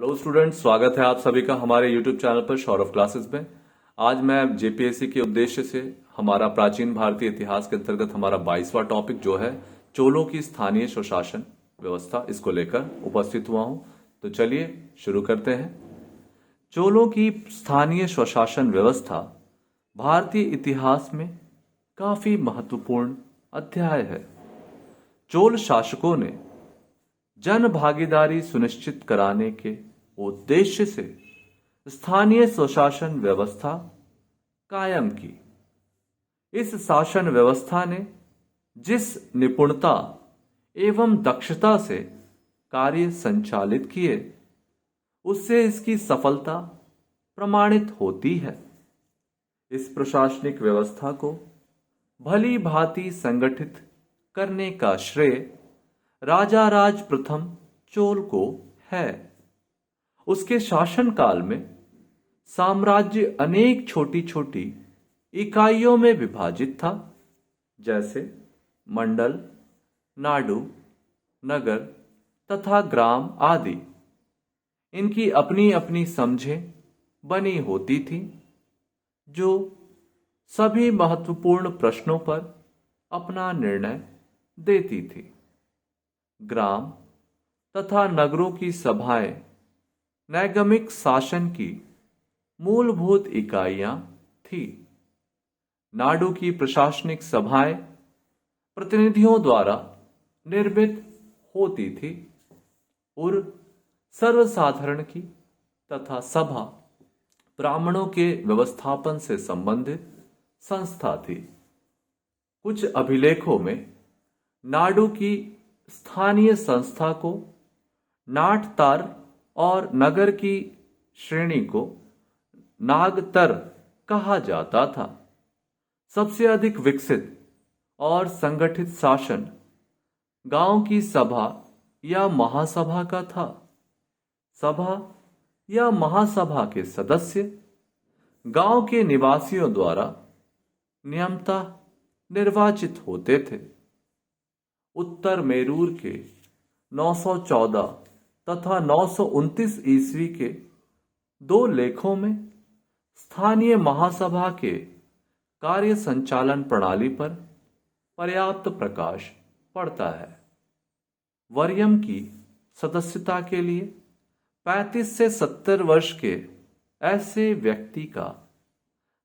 Hello students, स्वागत है आप सभी का हमारे यूट्यूब चैनल पर सौरभ क्लासेस में। आज मैं जेपीएससी के उद्देश्य से हमारा प्राचीन भारतीय इतिहास के अंतर्गत हमारा 22वां टॉपिक जो है चोलों की स्थानीय स्वशासन व्यवस्था, इसको लेकर उपस्थित हुआ हूं। तो चलिए शुरू करते हैं। चोलों की स्थानीय स्वशासन व्यवस्था भारतीय इतिहास में काफी महत्वपूर्ण अध्याय है। चोल शासकों ने जन भागीदारी सुनिश्चित कराने के उद्देश्य से स्थानीय स्वशासन व्यवस्था कायम की। इस शासन व्यवस्था ने जिस निपुणता एवं दक्षता से कार्य संचालित किए, उससे इसकी सफलता प्रमाणित होती है। इस प्रशासनिक व्यवस्था को भली भांति संगठित करने का श्रेय राजा राज प्रथम चोल को है। उसके शासनकाल में साम्राज्य अनेक छोटी छोटी इकाइयों में विभाजित था, जैसे मंडल, नाडु, नगर तथा ग्राम आदि। इनकी अपनी अपनी समझें बनी होती थी, जो सभी महत्वपूर्ण प्रश्नों पर अपना निर्णय देती थी। ग्राम तथा नगरों की सभाएं नैगमिक शासन की मूलभूत इकाइयां थी। नाडु की प्रशासनिक सभाएं प्रतिनिधियों द्वारा निर्मित होती थी और सर्वसाधारण की तथा सभा ब्राह्मणों के व्यवस्थापन से संबंधित संस्था थी। कुछ अभिलेखों में नाडु की स्थानीय संस्था को नाटतर और नगर की श्रेणी को नागतर कहा जाता था। सबसे अधिक विकसित और संगठित शासन गांव की सभा या महासभा का था। सभा या महासभा के सदस्य गांव के निवासियों द्वारा नियमतः निर्वाचित होते थे। उत्तर मेरूर के 914 तथा 929 ईस्वी के दो लेखों में स्थानीय महासभा के कार्य संचालन प्रणाली पर पर्याप्त प्रकाश पड़ता है। वरीयम की सदस्यता के लिए 35 से 70 वर्ष के ऐसे व्यक्ति का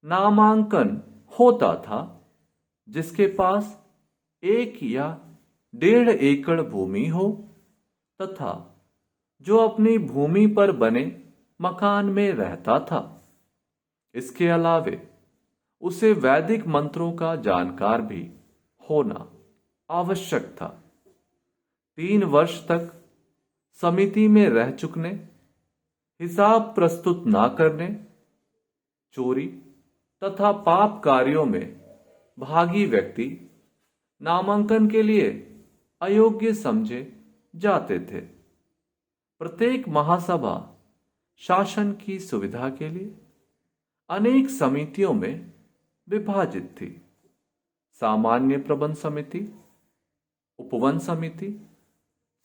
नामांकन होता था जिसके पास 1 या 1.5 एकड़ भूमि हो तथा जो अपनी भूमि पर बने मकान में रहता था। इसके अलावे उसे वैदिक मंत्रों का जानकार भी होना आवश्यक था। 3 वर्ष तक समिति में रह चुकने, हिसाब प्रस्तुत ना करने, चोरी तथा पाप कार्यों में भागी व्यक्ति नामांकन के लिए अयोग्य समझे जाते थे। प्रत्येक महासभा शासन की सुविधा के लिए अनेक समितियों में विभाजित थी। सामान्य प्रबंध समिति, उपवन समिति,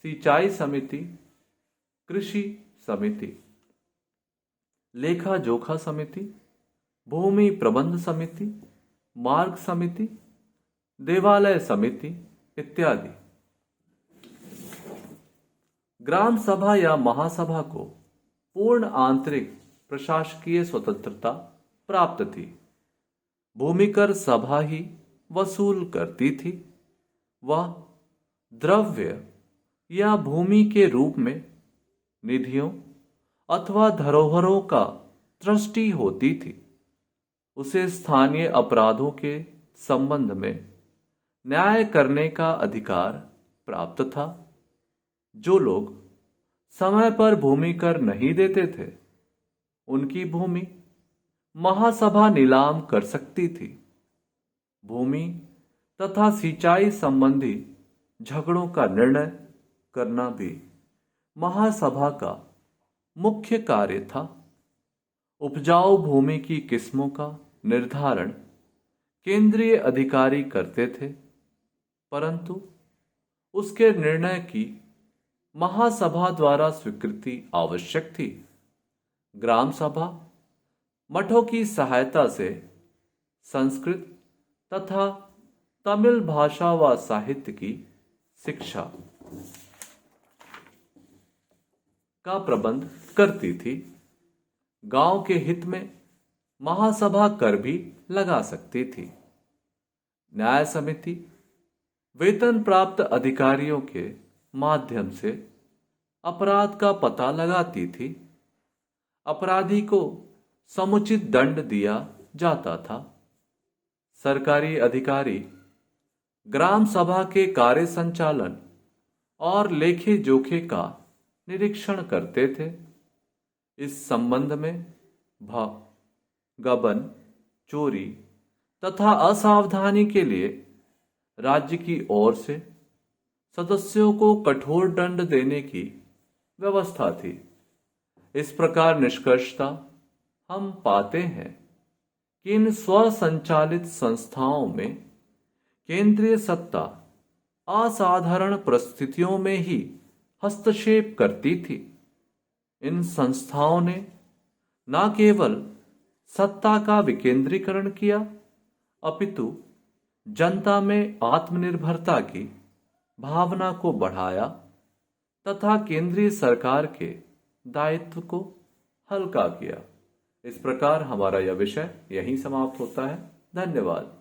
सिंचाई समिति, कृषि समिति, लेखा जोखा समिति, भूमि प्रबंध समिति, मार्ग समिति, देवालय समिति इत्यादि। ग्राम सभा या महासभा को पूर्ण आंतरिक प्रशासकीय स्वतंत्रता प्राप्त थी। भूमिकर सभा ही वसूल करती थी। वह द्रव्य या भूमि के रूप में निधियों अथवा धरोहरों का ट्रस्टी होती थी। उसे स्थानीय अपराधों के संबंध में न्याय करने का अधिकार प्राप्त था। जो लोग समय पर भूमि कर नहीं देते थे, उनकी भूमि महासभा नीलाम कर सकती थी। भूमि तथा सिंचाई संबंधी झगड़ों का निर्णय करना भी महासभा का मुख्य कार्य था। उपजाऊ भूमि की किस्मों का निर्धारण केंद्रीय अधिकारी करते थे, परंतु उसके निर्णय की महासभा द्वारा स्वीकृति आवश्यक थी। ग्राम सभा मठों की सहायता से संस्कृत तथा तमिल भाषा व साहित्य की शिक्षा का प्रबंध करती थी। गांव के हित में महासभा कर भी लगा सकती थी। न्याय समिति वेतन प्राप्त अधिकारियों के माध्यम से अपराध का पता लगाती थी। अपराधी को समुचित दंड दिया जाता था। सरकारी अधिकारी ग्राम सभा के कार्य संचालन और लेखे जोखे का निरीक्षण करते थे। इस संबंध में गबन, चोरी तथा असावधानी के लिए राज्य की ओर से सदस्यों को कठोर दंड देने की व्यवस्था थी। इस प्रकार निष्कर्षतः हम पाते हैं कि इन स्वसंचालित संस्थाओं में केंद्रीय सत्ता असाधारण परिस्थितियों में ही हस्तक्षेप करती थी। इन संस्थाओं ने न केवल सत्ता का विकेंद्रीकरण किया, अपितु जनता में आत्मनिर्भरता की भावना को बढ़ाया तथा केंद्रीय सरकार के दायित्व को हल्का किया। इस प्रकार हमारा यह विषय यहीं समाप्त होता है। धन्यवाद।